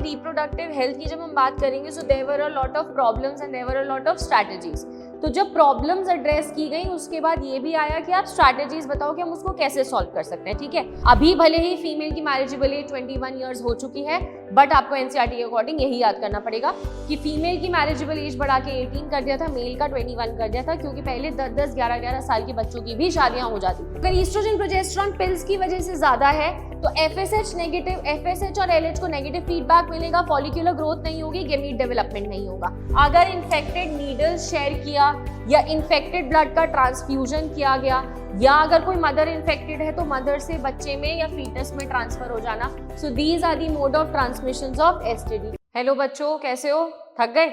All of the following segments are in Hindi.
रिप्रोडक्टिव हेल्थ की जब हम बात करेंगे so there were a lot of problems and there were a lot of strategies. तो जब प्रॉब्लम्स एड्रेस की गई उसके बाद ये भी आया कि आप स्ट्रैटेजीज बताओ कि हम उसको कैसे सॉल्व कर सकते हैं। ठीक है, अभी भले ही फीमेल की मैरिजेबल एज 21 ईयर्स हो चुकी है, बट आपको एनसीईआरटी के अकॉर्डिंग यही याद करना पड़ेगा कि फीमेल की मैरिजेबल एज बढ़ा के 18 कर दिया था, मेल का 21 कर दिया था, क्योंकि पहले 10-10, 11-11 साल के बच्चों की भी शादियां हो जाती थी। अगर ईस्ट्रोजन प्रोजेस्टेरॉन पिल्स की वजह से ज्यादा है तो एफएसएच नेगेटिव, एफएसएच और एलएच को नेगेटिव फीडबैक मिलेगा, फॉलिक्यूलर ग्रोथ नहीं होगी, गेमीट डेवलपमेंट नहीं होगा। अगर इन्फेक्टेड नीडल्स शेयर किया या इन्फेक्टेड ब्लड का ट्रांसफ्यूजन किया गया, या अगर कोई मदर इन्फेक्टेड है तो मदर से बच्चे में या फीटस में ट्रांसफर हो जाना। So these are the mode of transmissions of STD. Hello बच्चों, कैसे हो? थक गए?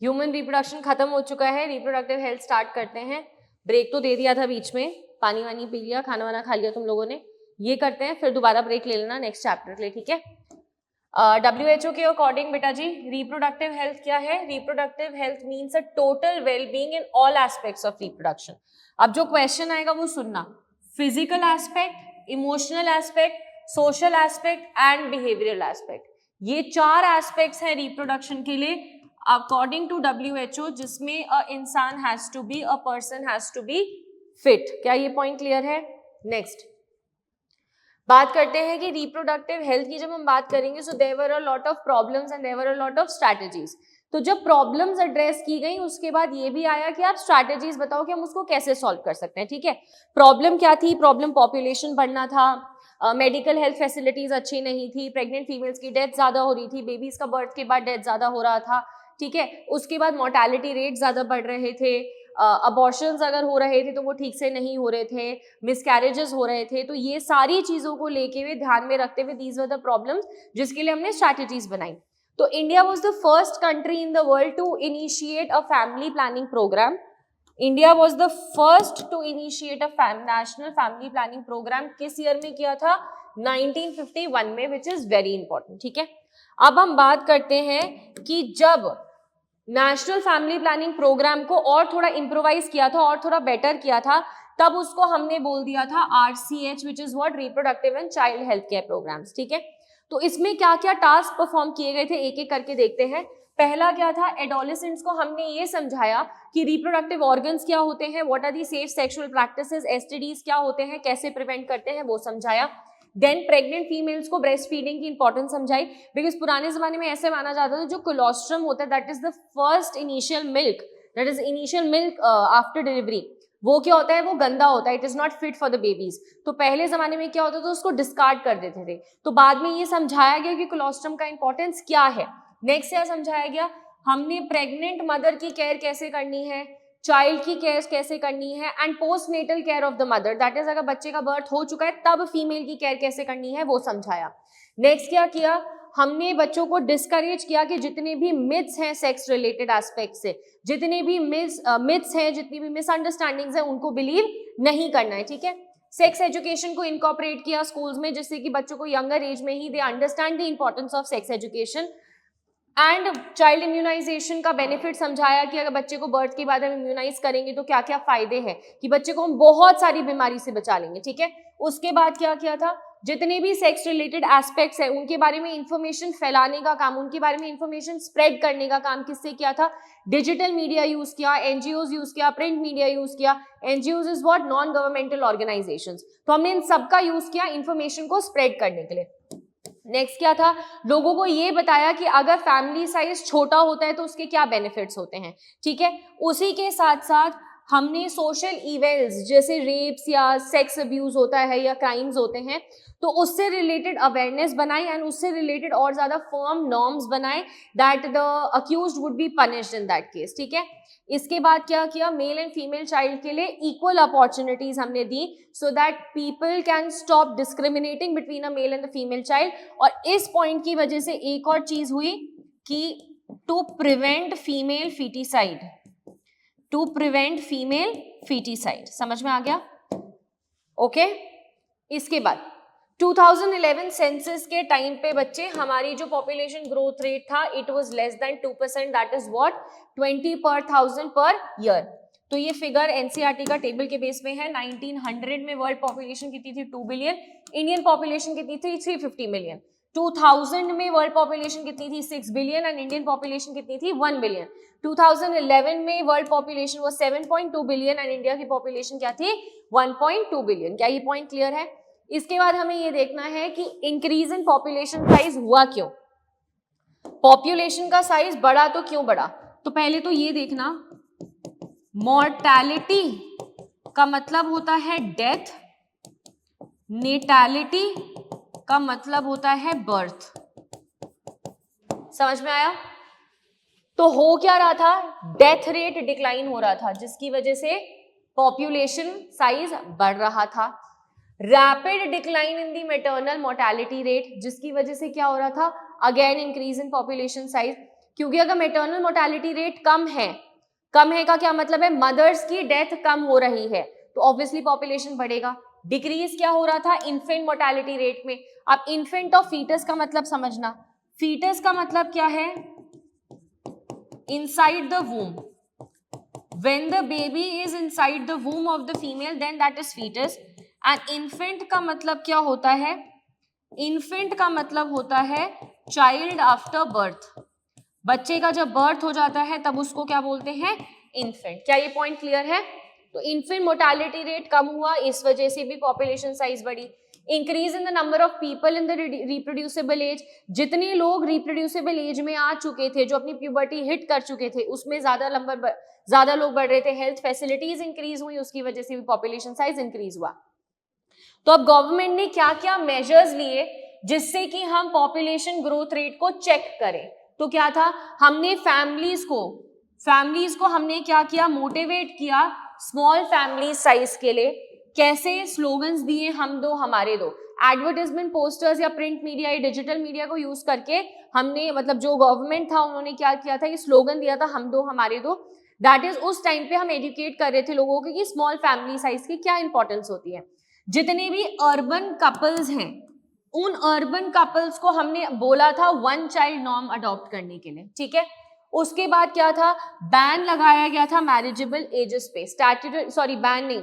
ह्यूमन रिप्रोडक्शन खत्म हो चुका है, रिप्रोडक्टिव हेल्थ स्टार्ट करते हैं। ब्रेक तो दे दिया था बीच में, पानी वानी पी लिया, खाना वाना खा लिया तुम लोगों ने। ये करते हैं, फिर दोबारा ब्रेक ले लेना नेक्स्ट चैप्टर के लिए, ठीक है? WHO के अकॉर्डिंग बेटा जी रिप्रोडक्टिव हेल्थ क्या है? Reproductive health means a total wellbeing in all aspects of reproduction. अब जो क्वेश्चन आएगा वो सुनना, physical aspect, emotional aspect, social aspect and behavioural aspect. ये 4 एस्पेक्ट्स हैं रिप्रोडक्शन के लिए अकॉर्डिंग टू WHO, जिसमें अ इंसान has to be, a person has to be fit. क्या ये पॉइंट क्लियर है? नेक्स्ट बात करते हैं कि रिप्रोडक्टिव हेल्थ की जब हम बात करेंगे so there were a lot of problems and there were a lot of strategies. तो जब प्रॉब्लम्स एड्रेस की गई उसके बाद ये भी आया कि आप स्ट्रैटेजीज बताओ कि हम उसको कैसे सॉल्व कर सकते हैं। ठीक है, प्रॉब्लम क्या थी? प्रॉब्लम पॉपुलेशन बढ़ना था, मेडिकल हेल्थ फैसिलिटीज अच्छी नहीं थी, प्रेग्नेंट फीमेल्स की डेथ ज्यादा हो रही थी, बेबीज का बर्थ के बाद डेथ ज्यादा हो रहा था। ठीक है, उसके बाद मोर्टेलिटी रेट ज्यादा बढ़ रहे थे, अबॉर्शंस अगर हो रहे थे तो वो ठीक से नहीं हो रहे थे, मिसकैरेजेस हो रहे थे। तो ये सारी चीजों को लेके हुए ध्यान में रखते हुए दीज वर द प्रॉब्लम्स जिसके लिए हमने स्ट्रैटेजीज बनाई। तो India was the first country in the world to initiate a family planning programme. India was the first to initiate a national family planning programme. किस ईयर में किया था? 1951 में, विच इज वेरी इंपॉर्टेंट। ठीक है, अब हम बात करते हैं कि जब नेशनल फैमिली प्लानिंग प्रोग्राम को और थोड़ा इम्प्रोवाइज किया था और थोड़ा बेटर किया था, तब उसको हमने बोल दिया था RCH, which is what? Reproductive and child health care programmes. ठीक है, तो इसमें क्या क्या टास्क परफॉर्म किए गए थे एक एक करके देखते हैं। पहला क्या था? एडोलेसेंट्स को हमने ये समझाया कि रिप्रोडक्टिव ऑर्गन्स क्या होते हैं, what are the safe sexual practices, STDs क्या होते हैं, कैसे प्रिवेंट करते हैं, वो समझाया। देन प्रेग्नेंट फीमेल्स को ब्रेस्ट फीडिंग की इंपॉर्टेंस समझाई, बिकॉज पुराने जमाने में ऐसे माना जाता था जो कोलोस्ट्रम होता है that is the first initial milk, that is initial milk after delivery, वो क्या होता है? वो गंदा होता है, it is not fit for the babies. तो पहले जमाने में क्या होता था? उसको डिस्कार्ड कर देते थे। तो बाद में ये समझाया गया कि कोलोस्ट्रम का इंपॉर्टेंस क्या है। नेक्स्ट क्या समझाया गया? हमने प्रेग्नेंट मदर की केयर कैसे करनी है, चाइल्ड की केयर कैसे करनी है, and postnatal care of the mother, that is अगर बच्चे का बर्थ हो चुका है तब फीमेल की केयर कैसे करनी है, वो समझाया। नेक्स्ट क्या किया? हमने बच्चों को डिस्करेज किया कि जितने भी मिथ्स हैं सेक्स रिलेटेड एस्पेक्ट से, जितने भी मिथ्स हैं, जितनी भी मिसअंडरस्टैंडिंग्स हैं, उनको बिलीव नहीं करना है। ठीक है, सेक्स एजुकेशन को इनकॉर्पोरेट किया स्कूल्स में, जिससे कि बच्चों को यंगर एज में ही they understand the importance of sex education. And child immunisation का बेनिफिट समझाया कि अगर बच्चे को बर्थ के बाद हम इम्यूनाइज करेंगे तो क्या क्या फायदे हैं, कि बच्चे को हम बहुत सारी बीमारी से बचा लेंगे। ठीक है, उसके बाद क्या किया था? जितने भी सेक्स रिलेटेड एस्पेक्ट्स हैं उनके बारे में इंफॉर्मेशन फैलाने का काम, उनके बारे में इंफॉर्मेशन स्प्रेड करने का काम किससे किया था? डिजिटल मीडिया यूज किया, NGOs यूज किया, प्रिंट मीडिया यूज किया। NGOs is what? Non governmental organisations. तो हमने इन सबका यूज किया इंफॉर्मेशन को स्प्रेड करने के लिए। नेक्स्ट क्या था? लोगों को ये बताया कि अगर फैमिली साइज छोटा होता है तो उसके क्या बेनिफिट्स होते हैं। ठीक है, उसी के साथ साथ हमने सोशल इवेंट्स जैसे रेप्स या सेक्स अब्यूज होता है या क्राइम्स होते हैं तो उससे रिलेटेड अवेयरनेस बनाई एंड उससे रिलेटेड और ज्यादा फर्म नॉर्म्स बनाए that the accused would be punished in that case. ठीक है, इसके बाद क्या किया? मेल एंड फीमेल चाइल्ड के लिए इक्वल अपॉर्चुनिटीज हमने दी so that people can stop discriminating between a male and the female child. और इस पॉइंट की वजह से एक और चीज हुई कि to prevent female foeticide, to prevent female foeticide. समझ में आ गया? ओके, इसके बाद 2011 सेंसस के टाइम पे बच्चे हमारी जो पॉपुलेशन ग्रोथ रेट था it was less than 2%, that is what? 20 पर 1000 पर ईयर। तो ये फिगर एनसीईआरटी का टेबल के बेस में है। 1900 में वर्ल्ड पॉपुलेशन कितनी थी? 2 बिलियन। इंडियन पॉपुलेशन कितनी थी? 350 मिलियन। 2000 में वर्ल्ड पॉपुलेशन कितनी थी 6 बिलियन एंड इंडियन पॉपुलेशन कितनी थी 1 बिलियन। 2011 में वर्ल्ड पॉपुलेशन वो 7.2 बिलियन एंड इंडिया की पॉपुलेशन क्या थी 1.2 बिलियन। क्या ये पॉइंट क्लियर है? इसके बाद हमें ये देखना है कि इंक्रीज इन पॉपुलेशन साइज हुआ क्यों, पॉपुलेशन का साइज बढ़ा तो क्यों बढ़ा। तो पहले तो ये देखना, मॉर्टैलिटी का मतलब होता है डेथ, नेटैलिटी का मतलब होता है बर्थ। समझ में आया? तो हो क्या रहा था, डेथ रेट डिक्लाइन हो रहा था जिसकी वजह से पॉपुलेशन साइज बढ़ रहा था। Rapid decline in the maternal mortality rate जिसकी वजह से क्या हो रहा था, again increase in population size. क्योंकि अगर मैटरनल मोर्टेलिटी रेट कम है का क्या मतलब है, मदर्स की डेथ कम हो रही है तो ऑब्वियसली पॉपुलेशन बढ़ेगा। डिक्रीज क्या हो रहा था, इन्फेंट मोर्टेलिटी रेट में। अब इन्फेंट और फीटस का मतलब समझना, फीटस का मतलब क्या है, inside the womb. When the baby is inside the womb of the female, then that is fetus. And infant का मतलब क्या होता है, infant का मतलब होता है child after birth. बच्चे का जब बर्थ हो जाता है तब उसको क्या बोलते हैं, infant. क्या ये पॉइंट क्लियर है? तो infant mortality rate कम हुआ, इस वजह से भी पॉपुलेशन साइज बढ़ी। Increase in the number of people in the reproducible age, जितने लोग रिप्रोड्यूसिबल एज में आ चुके थे, जो अपनी प्यूबर्टी हिट कर चुके थे, उसमें ज्यादा लोग बढ़ रहे थे। हेल्थ फैसिलिटीज इंक्रीज हुई, उसकी वजह से भी पॉपुलेशन साइज इंक्रीज हुआ। तो अब गवर्नमेंट ने क्या क्या मेजर्स लिए जिससे कि हम पॉपुलेशन ग्रोथ रेट को चेक करें। तो क्या था, हमने फैमिलीज को हमने क्या किया, मोटिवेट किया स्मॉल फैमिली साइज के लिए। कैसे, स्लोगन्स दिए, हम दो हमारे दो, एडवर्टाइजमेंट पोस्टर्स या प्रिंट मीडिया या डिजिटल मीडिया को यूज करके हमने, मतलब जो गवर्नमेंट था उन्होंने क्या किया था, ये स्लोगन दिया था हम दो हमारे दो। दैट इज उस टाइम पे हम एजुकेट कर रहे थे लोगों को कि स्मॉल फैमिली साइज की क्या इंपॉर्टेंस होती है। जितने भी अर्बन कपल्स हैं उन अर्बन कपल्स को हमने बोला था 1 चाइल्ड नॉर्म अडॉप्ट करने के लिए, ठीक है। उसके बाद क्या था, बैन लगाया गया था मैरिजेबल एजेस पे, स्टैट्यूटरी बैन नहीं,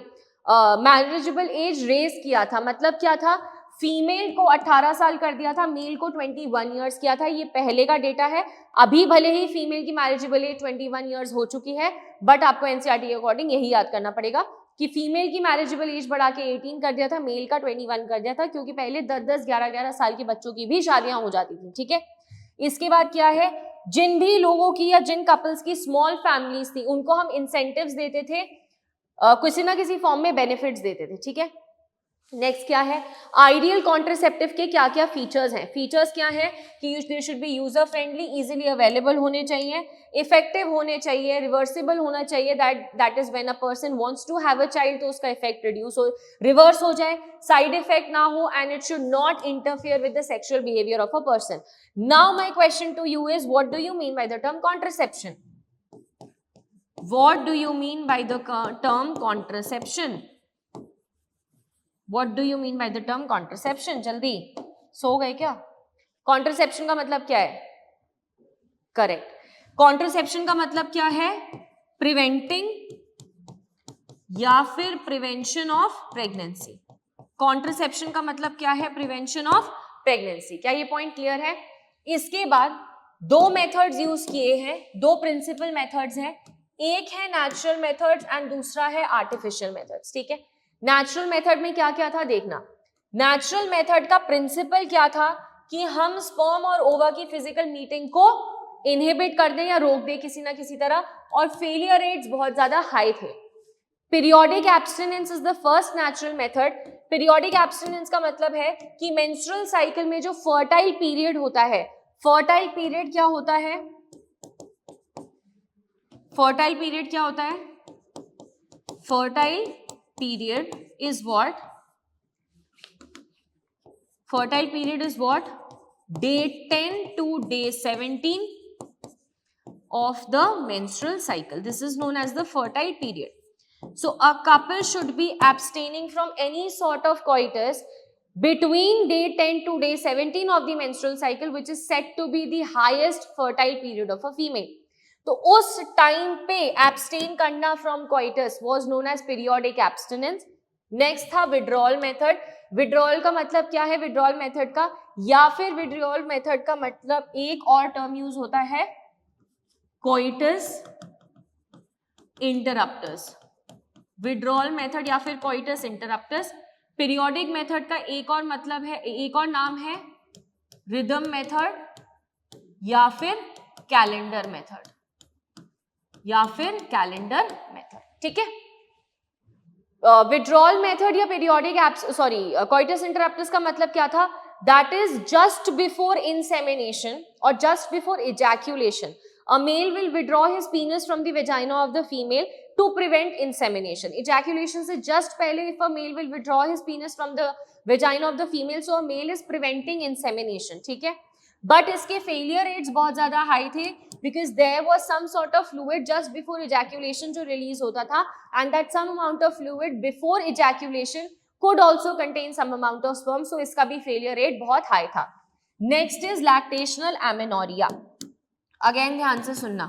मैरिजेबल एज रेज किया था। मतलब क्या था, फीमेल को 18 साल कर दिया था, मेल को 21 ईयर्स किया था। ये पहले का डेटा है। अभी भले ही फीमेल की मैरिजेबल एज 21 ईयर्स हो चुकी है, बट आपको एनसीईआरटी के अकॉर्डिंग यही याद करना पड़ेगा कि फीमेल की मैरिजेबल एज बढ़ा के 18 कर दिया था, मेल का 21 कर दिया था, क्योंकि पहले 10-10, 11-11 साल के बच्चों की भी शादियां हो जाती थी, ठीक है। इसके बाद क्या है, जिन भी लोगों की या जिन कपल्स की स्मॉल फैमिलीज थी उनको हम इंसेंटिव्स देते थे, किसी ना किसी फॉर्म में बेनिफिट्स देते थे, ठीक है। नेक्स्ट क्या है, आइडियल कॉन्ट्रासेप्टिव के क्या क्या फीचर्स हैं। फीचर्स क्या है कि they should be user friendly, easily available होने चाहिए, इफेक्टिव होने चाहिए, रिवर्सिबल होना चाहिए। That is when a person wants to have a child तो उसका इफेक्ट रिवर्स हो जाए, साइड इफेक्ट ना हो, and it should not interfere with the sexual behaviour of a person. Now my question to you is, what do you mean by the term contraception? What do you mean by the term contraception? What do you mean by the term contraception? जल्दी सो गए क्या? कॉन्ट्रासेप्शन का मतलब क्या है? करेक्ट, कॉन्ट्रासेप्शन का मतलब क्या है, प्रिवेंटिंग या फिर प्रिवेंशन ऑफ प्रेगनेंसी। कॉन्ट्रासेप्शन का मतलब क्या है, प्रिवेंशन ऑफ प्रेगनेंसी। क्या ये पॉइंट क्लियर है? इसके बाद 2 मेथड्स यूज किए हैं, 2 प्रिंसिपल मेथड्स हैं। एक है नेचुरल मेथड्स एंड दूसरा है आर्टिफिशियल मेथड्स, ठीक है। नेचुरल मेथड में क्या क्या था देखना। नेचुरल मेथड का प्रिंसिपल क्या था कि हम स्पर्म और ओवा की फिजिकल मीटिंग को इनहिबिट कर दें या रोक दें किसी ना किसी तरह, और फेलियर रेट्स बहुत ज्यादा हाई थे। Periodic abstinence is the first natural method. Periodic abstinence का मतलब है कि मेंस्ट्रुअल साइकिल में जो फर्टाइल पीरियड होता है, फर्टाइल पीरियड क्या होता है, फर्टाइल पीरियड क्या होता है, fertile period is what, fertile period is what, day 10 to day 17 of the menstrual cycle. This is known as the fertile period. So a couple should be abstaining from any sort of coitus between day 10 to day 17 of the menstrual cycle, which is said to be the highest fertile period of a female. तो उस टाइम पे एब्सटेन करना from coitus was known as periodic abstinence. Next था विड्रॉल मेथड। विड्रॉल का मतलब क्या है विड्रॉल मेथड का, या फिर विड्रॉल मेथड का मतलब एक और टर्म यूज होता है कोइटस इंटरप्टस। विड्रॉल मेथड या फिर कोइटस इंटरप्टस। पीरियोडिक मेथड का एक और मतलब है, एक और नाम है रिदम मेथड या फिर कैलेंडर मेथड, या फिर कैलेंडर मेथड, ठीक है। विड्रॉल मेथड या पीरियोडिक कोइटस इंटरप्टस का मतलब क्या था, that is just before insemination और just before ejaculation a male will withdraw his penis from the vagina of the female to prevent insemination. Ejaculation से just पहले if a male will withdraw his penis from the vagina of the female, so a male is preventing insemination, ठीक है। बट इसके फेलियर रेट्स बहुत ज्यादा हाई थे because there was some sort of fluid just before ejaculation जो रिलीज होता था, and that some amount of fluid before ejaculation could also contain some amount of sperm, so इसका भी फेलियर रेट बहुत हाई था। Next is lactational amenorrhoea. Again ध्यान से सुनना,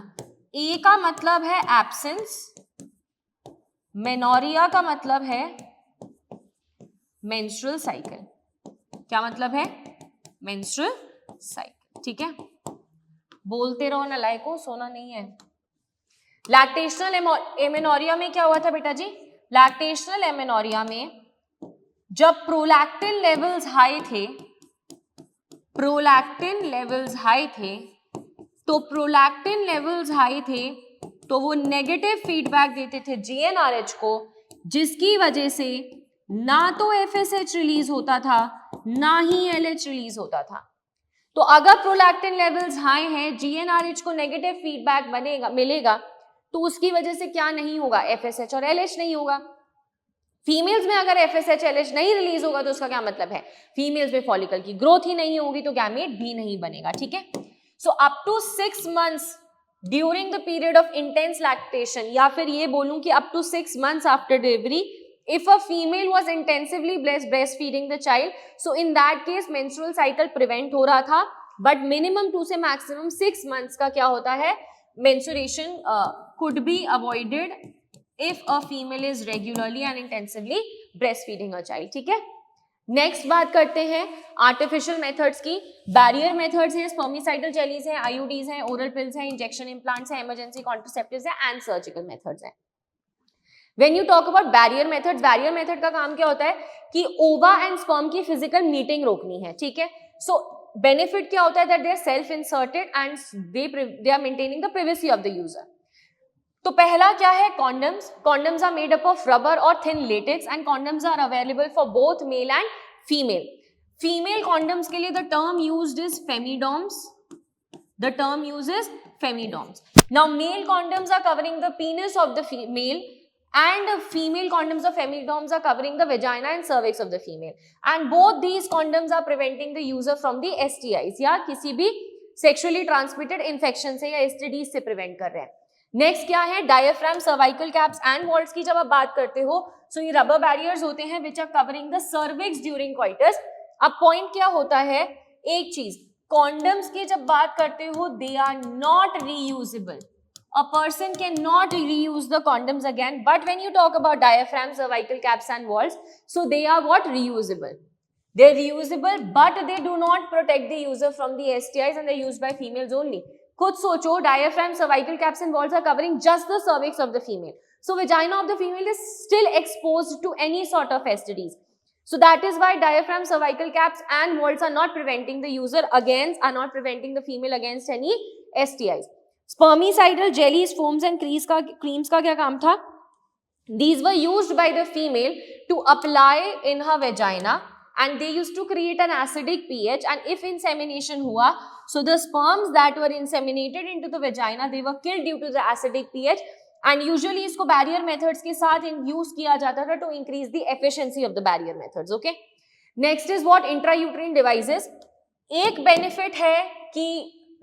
ए का मतलब है एब्सेंस, मेनोरिया का मतलब है मेंस्ट्रुअल साइकिल। क्या मतलब है? मेंस्ट्रुअल साइकिल, ठीक है। बोलते रहो ना, लाइक को सोना नहीं है। लैक्टेशनल एमेनोरिया में क्या हुआ था बेटा जी? लैक्टेशनल एमेनोरिया में जब प्रोलैक्टिन लेवल्स हाई थे, प्रोलैक्टिन लेवल्स हाई थे, तो प्रोलैक्टिन लेवल्स हाई थे तो वो नेगेटिव फीडबैक देते थे जीएनआरएच को, जिसकी वजह से ना तो एफएसएच रिलीज होता था ना ही एलएच रिलीज होता था। तो अगर प्रोलैक्टिन लेवल्स हाई हैं, जीएनआरएच को नेगेटिव फीडबैक मिलेगा, तो उसकी वजह से क्या नहीं होगा? एफएसएच और एलएच नहीं होगा। फीमेल्स में अगर एफएसएच एलएच नहीं रिलीज होगा तो उसका क्या मतलब है? फीमेल्स में फॉलिकल की ग्रोथ ही नहीं होगी, तो गैमेट भी नहीं बनेगा, ठीक है। So up to 6 months during the period of intense lactation, या फिर ये बोलूं कि up to 6 months after delivery, if a female was intensively breastfeeding the child, so in that case menstrual cycle prevent हो रहा था, but minimum 2 से maximum 6 months का क्या होता है? menstruation could be avoided if a female is regularly and intensively breastfeeding a child, ठीक है। नेक्स्ट बात करते हैं आर्टिफिशियल मेथड्स की। बैरियर मेथड्स हैं, स्पर्मिसाइडल जेलीज हैं, आईयूडीज हैं, ओरल पिल्स हैं, इंजेक्शन इम्प्लांट्स हैं, इमरजेंसी कॉन्ट्रासेप्टिव्स हैं एंड सर्जिकल मेथड्स हैं। When you talk about barrier methods, barrier method का काम क्या होता है कि ओवा एंड स्पर्म की फिजिकल मीटिंग रोकनी है, ठीक है। सो बेनिफिट क्या होता है? That they are self inserted and they are maintaining the privacy of the user. तो पहला क्या है? Condoms. Condoms are made up of rubber और thin latex and condoms are available for both male and female. Female condoms के लिए the term used is femidoms, the term used is femidoms. Now male condoms are covering the penis of the female and female condoms or femidoms are covering the vagina and cervix of the female, and both these condoms are preventing the user from the STIs या किसी भी sexually transmitted infection से या STDs से prevent कर रहे हैं। नेक्स्ट क्या है? Diaphragm, cervical caps and walls की जब आप बात करते हो, सो ये रबर बैरियर्स होते हैं which are covering the cervix during coitus. अब पॉइंट क्या होता है? एक चीज, कॉन्डम्स की जब बात करते हो, they are not reusable. A person cannot reuse the condoms again, but when you talk about diaphragm, cervical caps and walls, so they are what? Reusable. They're reusable, but they do not protect the user from the STIs and they're used by females only. खुद सोचो, diaphragm, cervical caps and walls are covering just the cervix of the female. So vagina of the female is still exposed to any sort of STDs. So that is why diaphragm, cervical caps and walls are not preventing the user against, are not preventing the female against any STIs. Spermicidal jellies, foams and creams का क्या काम था? These were used by the female to apply in her vagina and they used to create an acidic pH, and if insemination हुआ, so the sperms that were inseminated into the vagina, they were killed due to the acidic pH, and usually इसको barrier methods के साथ use किया जाता था to increase the efficiency of the barrier methods, okay? Next is what? Intrauterine devices. एक benefit है कि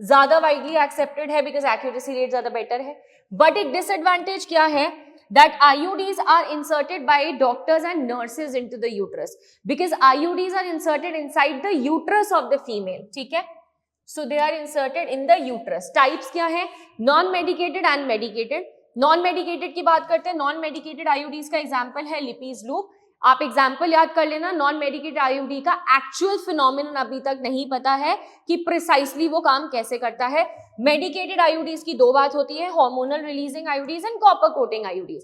ज्यादा वाइडली एक्सेप्टेड है बिकॉज एक्यूरेसी रेट ज्यादा बेटर है, बट एक डिसएडवांटेज क्या है? That IUDs are inserted by doctors and nurses into the uterus, because IUDs are inserted inside the uterus of the female, ठीक है। So they are inserted in the uterus. Types क्या है? Non medicated and medicated. Non medicated की बात करते हैं, नॉन मेडिकेटेड IUDs का एग्जाम्पल है लिपीज लूप, आप एग्जाम्पल याद कर लेना, नॉन मेडिकेटेड आईयूडी का एक्चुअल फिनोमिनन अभी तक नहीं पता है कि प्रिसाइसली वो काम कैसे करता है। मेडिकेटेड आईयूडीज की दो बात होती है, hormonal releasing IUDs and copper coating IUDs.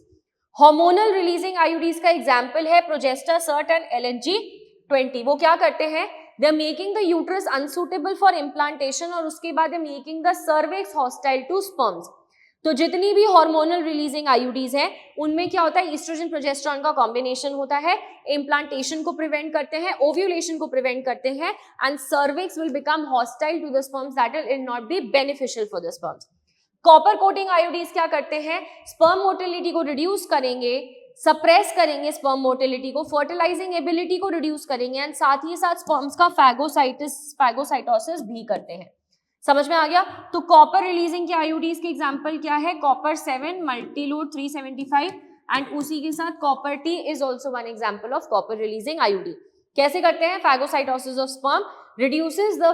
Hormonal releasing IUDs का एग्जाम्पल है प्रोजेस्टासर्ट एंड LNG-20। वो क्या करते हैं, they are making the uterus unsuitable for implantation और उसके बाद they are making the cervix hostile to sperms. तो जितनी भी हार्मोनल रिलीजिंग आईयूडीज हैं उनमें क्या होता है, ईस्ट्रोजन प्रोजेस्टेरॉन का कॉम्बिनेशन होता है, इम्प्लांटेशन को प्रिवेंट करते हैं, ओव्यूलेशन को प्रिवेंट करते हैं, and cervix will become hostile to the sperms, that will not be beneficial for the sperms. Copper coating IUDs क्या करते हैं, स्पर्म मोटिलिटी को रिड्यूस करेंगे, सप्रेस करेंगे स्पर्म मोटिलिटी को, फर्टिलाइजिंग एबिलिटी को रिड्यूस करेंगे, एंड साथ ही साथ स्पर्म्स का फैगोसाइटोसिस भी करते हैं। समझ में आ गया? तो कॉपर रिलीजिंग के आईयूडीज के एग्जांपल क्या है, कॉपर 7, मल्टीलोड 375 एंड उसी के साथ copper T is also one example of copper releasing IUD. कैसे करते हैं, phagocytosis of sperm, reduces the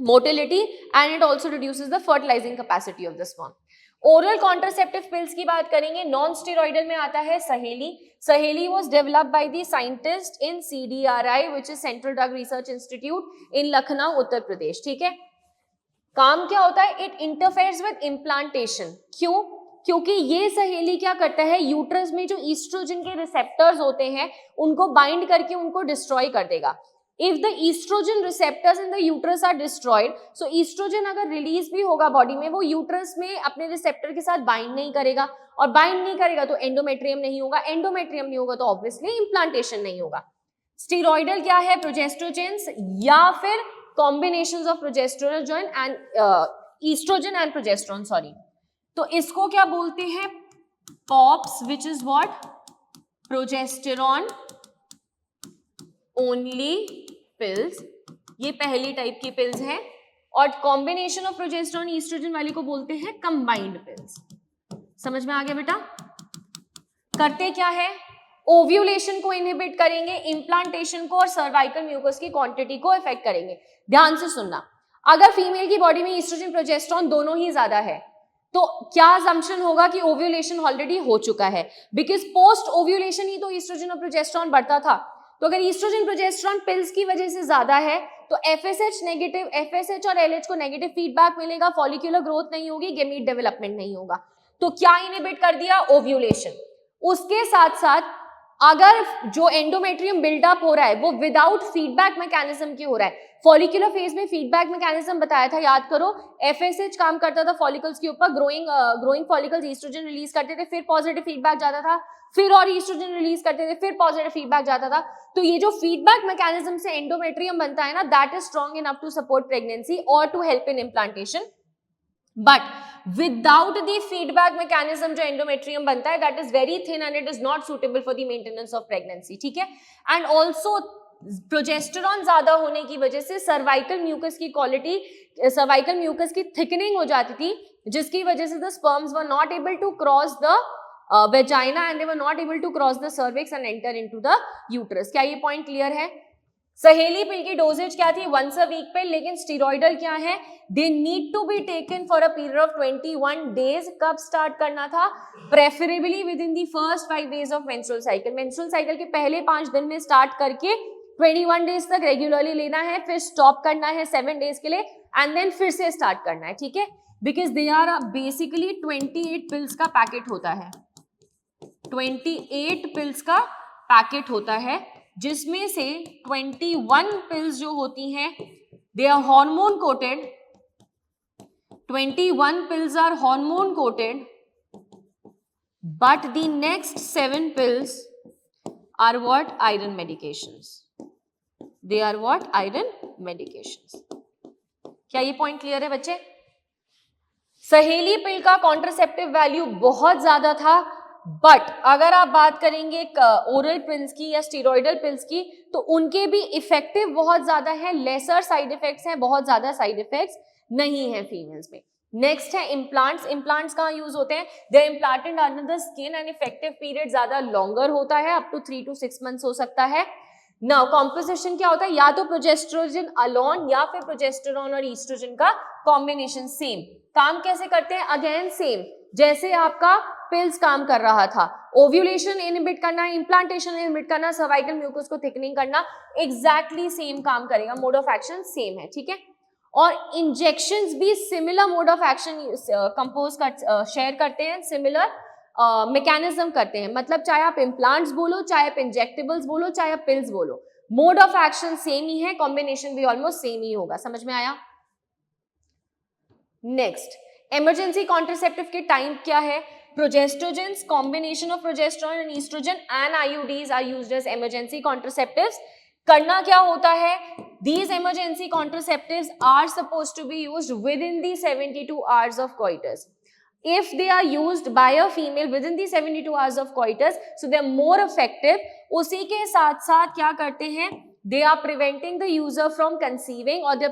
motility and it also reduces the fertilising capacity of the sperm. Oral contraceptive pills की बात करेंगे, नॉन स्टेरॉइडल में आता है Saheli. Saheli was developed by the scientist in CDRI which is central drug research institute in Lucknow, Uttar Pradesh. ठीक है, काम क्या होता है, इट इंटरफेयर्स विद इम्प्लांटेशन। क्यों? क्योंकि ये सहेली क्या करता है, यूट्रस में जो ईस्ट्रोजन के रिसेप्टर्स होते हैं उनको बाइंड करके उनको डिस्ट्रॉय कर देगा। If the estrogen receptors in the uterus are destroyed, so estrogen अगर रिलीज भी होगा बॉडी में, वो यूट्रस में अपने रिसेप्टर के साथ बाइंड नहीं करेगा, और बाइंड नहीं करेगा तो एंडोमेट्रियम नहीं होगा, एंडोमेट्रियम नहीं होगा तो ऑब्वियसली इम्प्लांटेशन नहीं होगा। स्टेरॉइडल क्या है, प्रोजेस्ट्रोजेंस या फिर combinations of progestrogen and oestrogen and progesterone, sorry. तो इसको क्या बोलते हैं, POPs, which is what, progesterone only pills. ये पहली टाइप की पिल्स हैं, और कॉम्बिनेशन ऑफ प्रोजेस्टेरॉन ईस्ट्रोजन वाली को बोलते हैं कंबाइंड पिल्स। समझ में आ गया बेटा? करते क्या है, ओव्यूलेशन को इनहिबिट करेंगे, इम्प्लांटेशन को और सर्वाइकल म्यूकस की क्वांटिटी को इफेक्ट करेंगे। ध्यान से सुनना, अगर फीमेल की बॉडी में ईस्ट्रोजन प्रोजेस्टेरॉन दोनों ही ज्यादा है तो क्या असम्पशन होगा कि ओव्यूलेशन ऑलरेडी हो चुका है, बिकॉज पोस्ट ओव्यूलेशन ही तो ईस्ट्रोजन और प्रोजेस्टेरॉन बढ़ता था। तो अगर ईस्ट्रोजन प्रोजेस्टेरॉन पिल्स की वजह से ज्यादा है तो FSH नेगेटिव, FSH और LH को नेगेटिव फीडबैक मिलेगा, फॉलिक्यूलर ग्रोथ नहीं होगी, गेमीट डेवलपमेंट नहीं होगा। तो क्या इनहिबिट कर दिया, ओव्यूलेशन। उसके साथ साथ अगर जो एंडोमेट्रियम बिल्डअप हो रहा है वो विदाउट फीडबैक मैकेनिज्म के हो रहा है, फॉलिक्यूलर फेज में फीडबैक मैकेनिज्म बताया था, याद करो, FSH काम करता था फॉलिकल्स के ऊपर, ग्रोइंग फॉलिकल्स ईस्ट्रोजन रिलीज करते थे, फिर पॉजिटिव फीडबैक जाता था, फिर और ईस्ट्रोजन रिलीज करते थे, फिर पॉजिटिव फीडबैक जाता था। तो ये जो फीडबैक मैकेनिज्म से एंडोमेट्रियम बनता है ना, that is strong enough to support pregnancy और to help in implantation. But without the feedback mechanism जो एंडोमेट्रियम बनता है, that is very thin and it is not suitable for the maintenance of pregnancy. ठीक है, एंड ऑल्सो प्रोजेस्टेरॉन ज्यादा होने की वजह से सर्वाइकल म्यूकस की क्वालिटी, सर्वाइकल म्यूकस की थिकनिंग हो जाती थी, जिसकी वजह से the sperms were not able to cross the vagina and they were not able to cross the cervix and enter into the uterus। क्या ये पॉइंट क्लियर है? सहेली पिल की डोजेज क्या थी, वंस अ वीक पे, लेकिन स्टेरॉइडल क्या है, they need to be taken for a period of 21 days. कब स्टार्ट करना था, preferably within the first 5 days of menstrual cycle. Menstrual cycle के पहले 5 दिन में स्टार्ट करके 21 डेज तक रेगुलरली लेना है, फिर स्टॉप करना है 7 डेज के लिए, एंड देन फिर से स्टार्ट करना है। ठीक है, because they are basically 28 pills का पैकेट होता है, 28 पिल्स का पैकेट होता है, जिसमें से 21 पिल्स जो होती हैं they are hormone coated, 21 pills are hormone coated, but the next 7 pills are what? Iron medications. They are what? Iron medications. क्या ये पॉइंट क्लियर है बच्चे? सहेली पिल का कॉन्ट्रासेप्टिव वैल्यू बहुत ज्यादा था, बट अगर आप बात करेंगे ओरल पिल्स की या स्टेरॉइडल पिल्स की, तो उनके भी इफेक्टिव बहुत ज्यादा है, लेसर साइड इफेक्ट्स हैं, बहुत ज्यादा साइड इफेक्ट्स नहीं है फीमेल्स में। नेक्स्ट है इम्प्लांट्स। इम्प्लांट्स कहाँ यूज होते हैं? They are implanted under the skin and effective period ज्यादा लॉन्गर होता है, अप टू 3 to 6 months हो सकता है। नाउ कॉम्पोजिशन क्या होता है, या तो प्रोजेस्टेरोन अलोन या फिर प्रोजेस्टेरोन और ईस्ट्रोजन का कॉम्बिनेशन। सेम काम कैसे करते हैं, अगेन सेम जैसे आपका पिल्स काम कर रहा था, ओव्यूलेशन इनहिबिट करना, इम्प्लांटेशन इनहिबिट करना, सर्वाइकल म्यूकस को थिकनिंग करना, एग्जैक्टली सेम काम करेगा, मोड ऑफ एक्शन सेम है, ठीक है। और इंजेक्शंस भी similar mode of action compose कर शेयर करते हैं, सिमिलर मैकेनिज्म करते हैं, मतलब चाहे आप इम्प्लांट्स बोलो, चाहे आप इंजेक्टेबल्स बोलो, चाहे आप पिल्स बोलो, मोड ऑफ एक्शन सेम ही है, कॉम्बिनेशन भी ऑलमोस्ट सेम ही होगा। समझ में आया? नेक्स्ट, इमरजेंसी कॉन्ट्रासेप्टिव के टाइम क्या है, progestogens, combination of progesterone and oestrogen and IUDs are used as emergency contraceptives. करना क्या होता है, these emergency contraceptives are supposed to be used within the 72 hours of coitus. If they are used by a female within the 72 hours of coitus, so they are more effective. उसी के साथ साथ क्या करते हैं, they are preventing the user from conceiving or they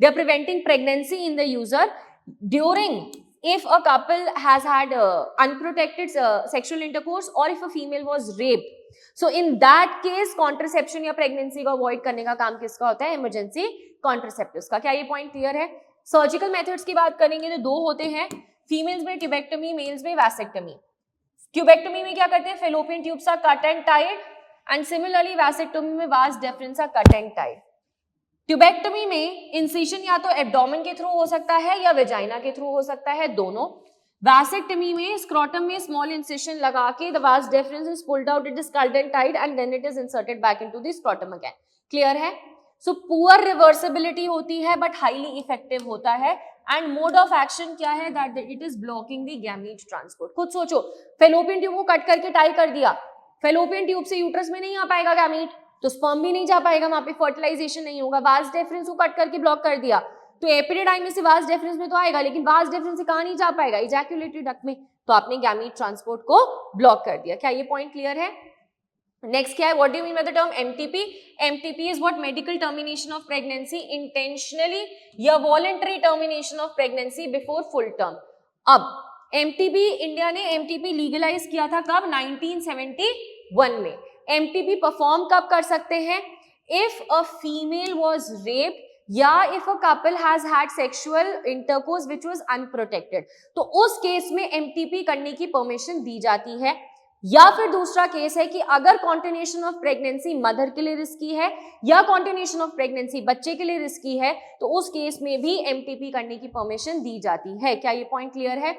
are preventing pregnancy in the user during, if a couple has had unprotected sexual intercourse or if a female was raped. So in that case contraception या pregnancy को avoid करने का काम किसका होता है, emergency contraceptives का। क्या ये point clear है? सर्जिकल मेथड्स की बात करेंगे तो दो होते हैं, फीमेल्स में ट्यूबेक्टमी, मेल्स में वैसेक्टमी। ट्यूबेक्टमी में क्या करते हैं, fallopian tubes are cut and tied and similarly vasectomy में vas deferens are cut and tied. Tubectomy में इंसिशन या तो एब्डोमेन के थ्रू हो सकता है या वेजाइना के थ्रू हो सकता है, दोनों। वैसेक्टमी में स्क्रोटम में स्मॉल इंसिशन लगा के the vas deferens is pulled out, it is cut and tied and then it is inserted back into the scrotum again. Clear है? सो पुअर रिवर्सिबिलिटी होती है बट हाईली इफेक्टिव होता है एंड मोड ऑफ एक्शन क्या है, that it is blocking the gamete transport. खुद सोचो, फेलोपियन ट्यूब को कट करके टाई कर दिया, फेलोपियन ट्यूब से यूट्रस में नहीं आ पाएगा गैमीट, तो स्पर्म भी नहीं जा पाएगा, वहां पे फर्टिलाइजेशन नहीं होगा। वास डेफरेंस को कट करके ब्लॉक कर दिया तो एपिडिडाइमिस से वास डेफरेंस में तो आएगा, लेकिन वास डेफरेंस से कहां नहीं जा पाएगा, इजैक्युलेटरी डक्ट में, तो आपने गैमीट ट्रांसपोर्ट को ब्लॉक कर दिया। क्या ये पॉइंट क्लियर है? नेक्स्ट क्या है, what do you mean by the term MTP? MTP is what, medical termination of pregnancy intentionally या voluntary termination of pregnancy before full term. अब एमटीपी, इंडिया ने एमटीपी लीगलाइज किया था कब, 1971 में। एमटीपी परफॉर्म कब कर सकते हैं, if a female was raped या if a couple has had sexual intercourse which was unprotected, तो उस केस में एमटीपी करने की परमिशन दी जाती है। या फिर दूसरा केस है कि अगर कॉन्टिन्यूएशन ऑफ प्रेगनेंसी मदर के लिए रिस्की है या कॉन्टिन्यूएशन ऑफ प्रेगनेंसी बच्चे के लिए रिस्की है, तो उस केस में भी एमटीपी करने की परमिशन दी जाती है। क्या ये पॉइंट क्लियर है?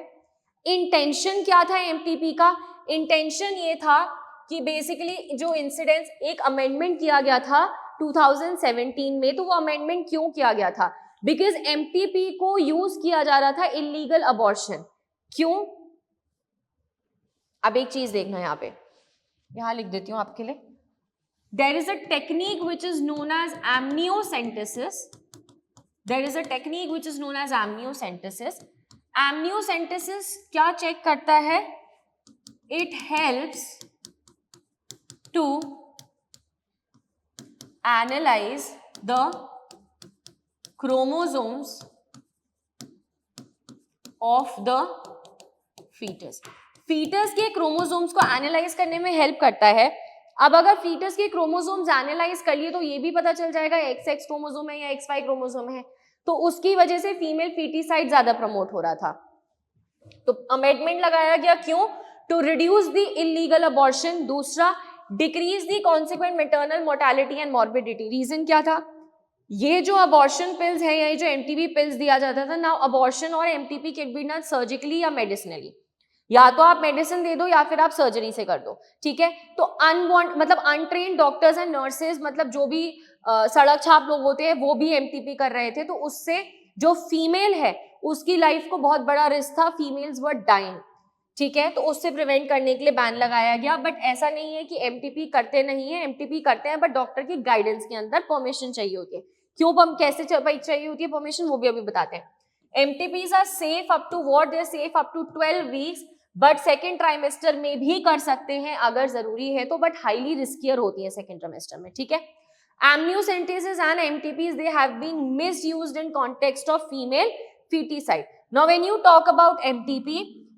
इंटेंशन क्या था एमटीपी का? इंटेंशन ये था कि बेसिकली जो इंसिडेंस, एक अमेंडमेंट किया गया था 2017 में, तो वो अमेंडमेंट क्यों किया गया था, बिकॉज एमटीपी को यूज किया जा रहा था इलीगल अबॉर्शन। क्यों? अब एक चीज देखना, यहाँ पे यहां लिख देती हूं आपके लिए, there is a technique which is known as amniocentesis. There is a technique which is known as amniocentesis. Amniocentesis क्या चेक करता है, it helps to analyse the chromosomes of the foetus. Foetus के क्रोमोसोम्स को एनालाइज करने में हेल्प करता है। अब अगर फीटस के क्रोमोसोम्स एनालाइज कर लिए तो ये भी पता चल जाएगा XX क्रोमोसोम है या XY क्रोमोसोम है, तो उसकी वजह से फीमेल फीटिसाइड ज्यादा प्रमोट हो रहा था। तो अमेंडमेंट लगाया गया, क्यों? To reduce the illegal abortion. दूसरा, decrease the consequent maternal mortality and morbidity. Reason क्या था, ये जो अबॉर्शन पिल्स है या ये जो एमटीपी पिल्स दिया जाता था, नाउ अबॉर्शन और MTP can be done surgically या मेडिसिनली, या तो आप मेडिसिन दे दो या फिर आप सर्जरी से कर दो, ठीक है। तो मतलब अनट्रेन्ड डॉक्टर्स एंड नर्सेज, मतलब जो भी सड़क छाप लोग होते हैं, वो भी एमटीपी कर रहे थे, तो उससे जो फीमेल है उसकी लाइफ को बहुत बड़ा रिस्क था, फीमेल्स वर डाइंग, ठीक है। तो उससे प्रिवेंट करने के लिए बैन लगाया गया। बट ऐसा नहीं है कि एमटीपी करते नहीं है, एमटीपी करते हैं, बट डॉक्टर की गाइडेंस के अंदर परमिशन चाहिए होती है। क्यों कैसे चाहिए होती है परमिशन, वो भी अभी बताते हैं। MTPs are safe up to what, they are safe up to 12 weeks, but second trimester में भी कर सकते हैं अगर जरूरी है तो, बट हाईली रिस्कियर होती है सेकेंड ट्राइमेस्टर में, ठीक है। Amniocentesis and MTPs, they have been misused in context of female feticide. Now when you talk about MTP,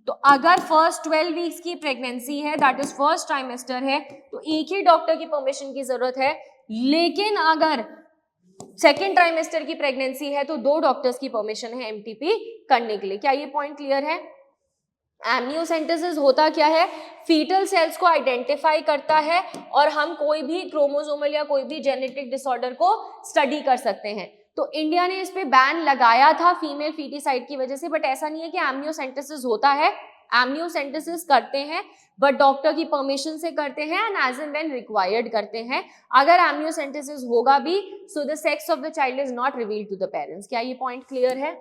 तो अगर फर्स्ट 12 वीक्स की प्रेगनेंसी है, दैट इज फर्स्ट ट्राइमेस्टर है, तो एक ही डॉक्टर की परमिशन की जरूरत है। लेकिन अगर सेकेंड ट्राइमेस्टर की प्रेगनेंसी है तो 2 डॉक्टर्स की परमिशन है एमटीपी करने के लिए। क्या ये पॉइंट क्लियर है? एमनियोसेंटेसिस होता क्या है? फीटल सेल्स को आइडेंटिफाई करता है और हम कोई भी क्रोमोसोमल या कोई भी जेनेटिक डिसऑर्डर को स्टडी कर सकते हैं। तो इंडिया ने इस पे बैन लगाया था फीमेल फीटिसाइड की वजह से, बट ऐसा नहीं है कि एमनियोसेंटेसिस होता है। एमनियोसेंटेसिस करते हैं बट डॉक्टर की परमिशन से करते हैं and as and when required करते हैं। अगर एमनियोसेंटेसिस होगा भी, so the sex of the child is not revealed to the parents. क्या ये पॉइंट क्लियर है?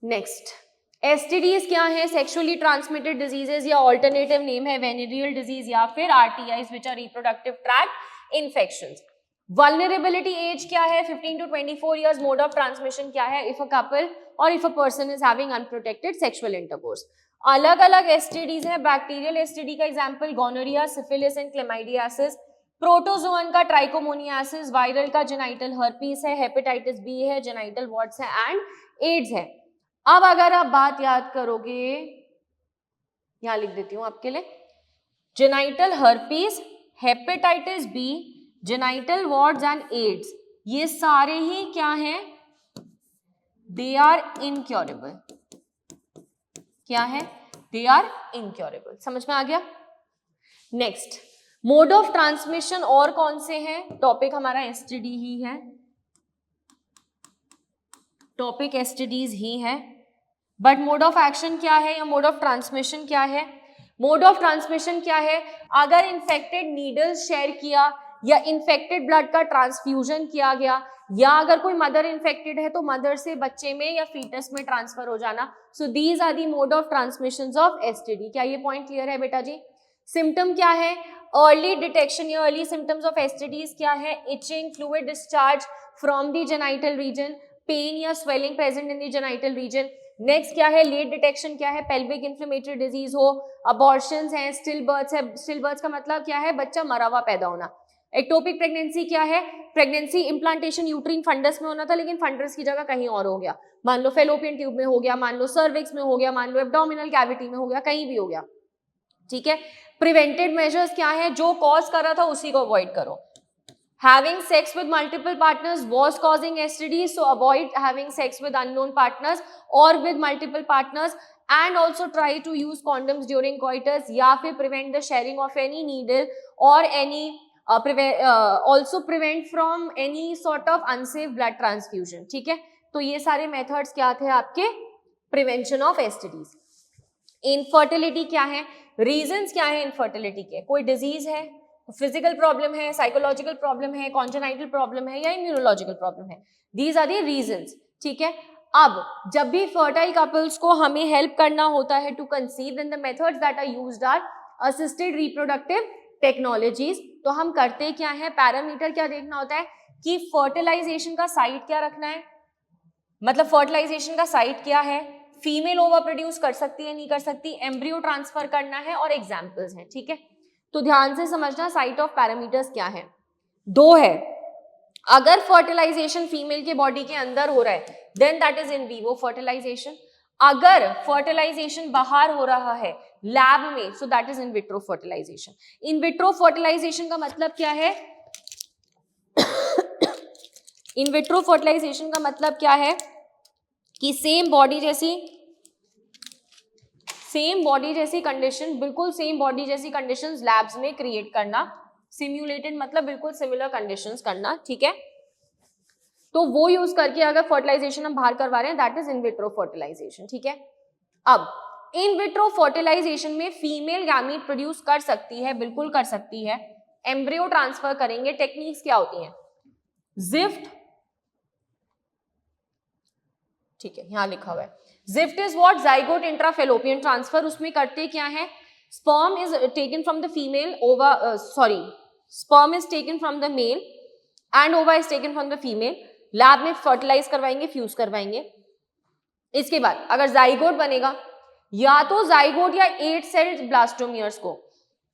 नेक्स्ट, एसटीडीज क्या है? सेक्सुअली ट्रांसमिटेड डिजीजेज या ऑल्टरनेटिव नेम है वेनेरियल डिजीज या फिर RTIs which are reproductive tract infections. Vulnerability age क्या है? 15 to 24 years। Mode of transmission क्या है? इफ अ कपल और if a person is having unprotected sexual intercourse. अलग अलग एसटीडीज हैं। बैक्टीरियल एसटीडी का example gonorrhoea, syphilis and chlamydiasis. Protozoan का ट्राइकोमोनियासिस। वायरल का जेनाइटल हर्पीस है। हेपेटाइटिस बी है, जेनाइटल वॉर्ट्स है एंड एड्स है। अब अगर आप बात याद करोगे, यहां लिख देती हूं आपके लिए, genital herpes, hepatitis B, genital warts and AIDS, ये सारे ही क्या हैं? They are incurable. क्या है? They are incurable. समझ में आ गया? नेक्स्ट, मोड ऑफ ट्रांसमिशन और कौन से हैं? टॉपिक हमारा एसटीडी ही है, टॉपिक एसटीडीज ही है, बट मोड ऑफ एक्शन क्या है या मोड ऑफ ट्रांसमिशन क्या है? मोड ऑफ ट्रांसमिशन क्या है? अगर इन्फेक्टेड नीडल्स शेयर किया या इन्फेक्टेड ब्लड का ट्रांसफ्यूजन किया गया, या अगर कोई मदर इन्फेक्टेड है तो मदर से बच्चे में या फीटस में ट्रांसफर हो जाना। So these are the mode of transmission of STD. क्या ये पॉइंट क्लियर है बेटा जी? सिम्टम क्या है? अर्ली डिटेक्शन या अर्ली सिम्टम्स ऑफ एसटीडीज क्या है? Itching, fluid discharge from the genital region, pain या swelling present in the genital region. Next क्या है? लेट डिटेक्शन क्या है? पेल्विक इन्फ्लेमेटरी डिजीज हो, अबॉर्शंस हैं, स्टिल बर्थ्स है। स्टिल बर्थ्स का मतलब क्या है? बच्चा मरा हुआ पैदा होना। एक्टोपिक प्रेगनेंसी क्या है? प्रेगनेंसी इम्प्लांटेशन यूट्रीन फंडस में होना था लेकिन फंडस की जगह कहीं और हो गया। मान लो फेलोपियन ट्यूब में हो गया, मान लो सर्विक्स में हो गया, मान लो एब्डोमिनल कैविटी में हो गया, कहीं भी हो गया। ठीक है। प्रिवेंटेड मेजर्स क्या है? जो कॉज कर रहा था उसी को अवॉइड करो। Having sex with multiple partners was causing STD, so avoid having sex with unknown partners or with multiple partners, and also try to use condoms during coitus, या फिर prevent the sharing of any needle or any also prevent from any sort of unsafe blood transfusion। ठीक है, तो ये सारे methods क्या थे आपके prevention of STDs। इनफर्टिलिटी क्या है? रीजंस क्या है इनफर्टिलिटी के? कोई डिजीज है, फिजिकल प्रॉब्लम है, साइकोलॉजिकल प्रॉब्लम है, कॉन्जेनाइटल प्रॉब्लम है या इम्यूनोलॉजिकल प्रॉब्लम है। These are the reasons. ठीक है। अब जब भी फर्टाइल कपल्स को हमें हेल्प करना होता है to conceive, then the methods that are used are assisted reproductive technologies. तो हम करते क्या है? पैरामीटर क्या देखना होता है कि फर्टिलाइजेशन का साइट क्या रखना है, मतलब फर्टिलाइजेशन का साइट क्या है, फीमेल ओवर प्रोड्यूस कर सकती है नहीं कर सकती, एम्ब्रियो ट्रांसफर करना है और एग्जाम्पल्स हैं। ठीक है, तो ध्यान से समझना साइट ऑफ पैरामीटर्स क्या है। 2 है, अगर फर्टिलाइजेशन फीमेल के बॉडी के अंदर हो रहा है then that is in vivo fertilisation. अगर फर्टिलाइजेशन बाहर हो रहा है लैब में, so that is in vitro fertilisation. In vitro fertilisation का मतलब क्या है? इन विट्रो फर्टिलाइजेशन का मतलब क्या है कि सेम बॉडी जैसी कंडीशन, बिल्कुल सेम बॉडी जैसी कंडीशंस लैब्स में क्रिएट करना। सिम्युलेटेड मतलब बिल्कुल सिमिलर कंडीशंस करना। ठीक है, तो वो यूज करके अगर फर्टिलाइजेशन हम बाहर करवा रहे हैं that is in vitro fertilisation. ठीक है, अब इन विट्रो फर्टिलाइजेशन में फीमेल गैमीट प्रोड्यूस कर सकती है, बिल्कुल कर सकती है। एम्ब्रियो ट्रांसफर करेंगे। टेक्निक्स क्या होती हैं? जिफ्ट, ठीक है यहां लिखा हुआ है, GIFT is what? Zygote intrafallopian transfer. उसमें करते क्या है? Sperm is taken from the female, ova sperm is taken from the male and ova is taken from the female. Lab में फर्टिलाइज करवाएंगे, फ्यूज करवाएंगे। इसके बाद अगर जाइगोट बनेगा, या तो जाइगोट या 8 सेल्ड ब्लास्टोमियर्स को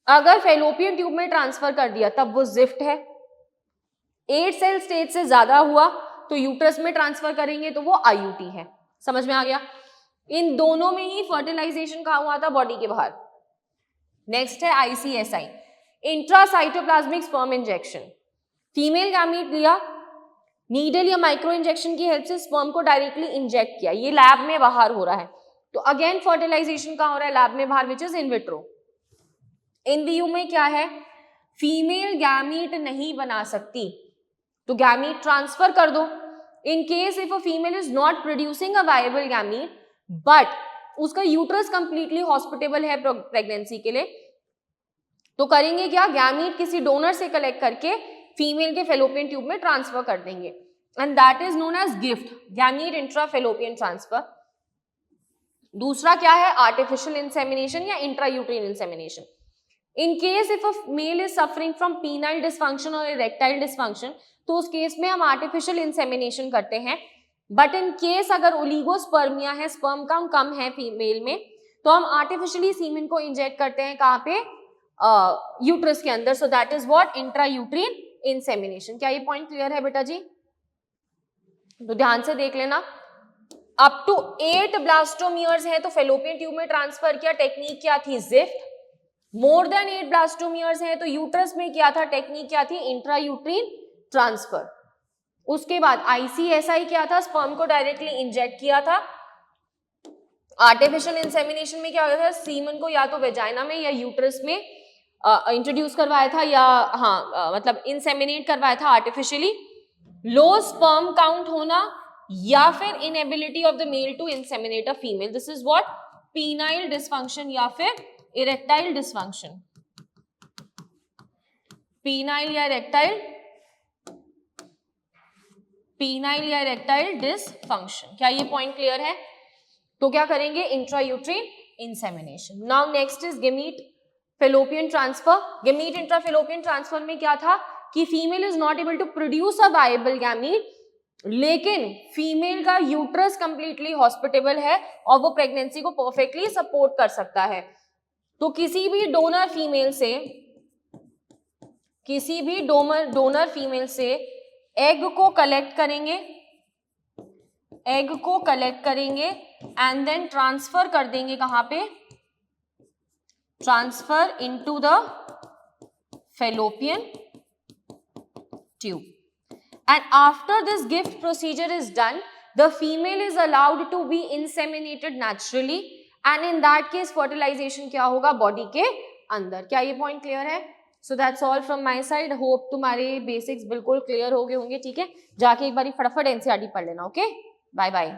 अगर फेलोपियन ट्यूब में ट्रांसफर कर दिया तब वो जिफ्ट है। 8 सेल स्टेज से ज्यादा हुआ तो यूट्रस में ट्रांसफर करेंगे तो वो आईयूटी है। समझ में आ गया? इन दोनों में ही फर्टिलाइजेशन कहाँ हुआ था? बॉडी के बाहर। नेक्स्ट है ICSI, intracytoplasmic sperm injection. Female gamete लिया, नीडल या माइक्रो इंजेक्शन की हेल्प से स्पर्म को डायरेक्टली इंजेक्ट किया, ये लैब में बाहर हो रहा है, तो अगेन फर्टिलाइजेशन कहाँ हो रहा है? लैब में बाहर, which is in vitro. In VU में क्या है? फीमेल गैमीट नहीं बना सकती, तो गैमीट ट्रांसफर कर दो। इन case if a female is not producing a viable gamete but उसका यूट्रस कंप्लीटली हॉस्पिटेबल है प्रेगनेंसी के लिए, तो करेंगे क्या? गैमीट किसी डोनर से कलेक्ट करके फीमेल के फेलोपियन ट्यूब में ट्रांसफर कर देंगे, and that is known as GIFT, gamete intrafallopian transfer. दूसरा क्या है? आर्टिफिशियल इंसेमिनेशन या intrauterine insemination. In case if a male is suffering from penile dysfunction और इरेक्टाइल डिस्फंक्शन, तो उस केस में हम आर्टिफिशियल इंसेमिनेशन करते हैं। बट इन केस अगर ओलिगोस्पर्मिया है, स्पर्म काउंट कम है फीमेल में, तो हम आर्टिफिशियली सीमेन को इंजेक्ट करते हैं, कहाँ पे? यूट्रस के अंदर। सो that is what? Intrauterine insemination. क्या ये पॉइंट क्लियर है बेटा जी? तो ध्यान से देख लेना। अप टू 8 ब्लास्टोमियर्स है तो फेलोपियन ट्यूब में ट्रांसफर किया, टेक्निक क्या थी? ज़िफ्ट। मोर देन 8 ब्लास्टोमियर्स है तो यूट्रस में क्या था? टेक्निक क्या थी? Intrauterine transfer. उसके बाद ICSI क्या था? स्पर्म को डायरेक्टली इंजेक्ट किया था। आर्टिफिशियल इंसेमिनेशन में क्या होता था? सीमन को या तो वेजाइना में या यूट्रस में इंट्रोड्यूस करवाया था, या मतलब इंसेमिनेट करवाया था आर्टिफिशियली। लो स्पर्म काउंट होना या फिर inability of the male to inseminate a female, this is what? Penile dysfunction या फिर इरेक्टाइल डिस्फंक्शन। पीनाइल या इरेक्टाइल डिस्फंक्शन। क्या ये पॉइंट क्लियर है? तो क्या करेंगे? Intrauterine insemination. Now next is gamete fallopian transfer. Gamete intrafallopian transfer में क्या था कि female is not able to produce a viable gamete, लेकिन फीमेल का यूट्रस कंप्लीटली हॉस्पिटेबल है और वो प्रेगनेंसी को परफेक्टली सपोर्ट कर सकता है। तो किसी भी डोनर फीमेल से एग को कलेक्ट करेंगे एंड देन ट्रांसफर कर देंगे, कहां पे? Transfer into the fallopian tube, and after this gift procedure is done, the female is allowed to be inseminated naturally, and in that case fertilization क्या होगा? बॉडी के अंदर। क्या ये पॉइंट क्लियर है? So that's all from my side. Hope तुम्हारे बेसिक्स बिल्कुल क्लियर हो गए होंगे। ठीक है, जाके एक बार फटाफट NCERT पढ़ लेना। Okay, bye bye.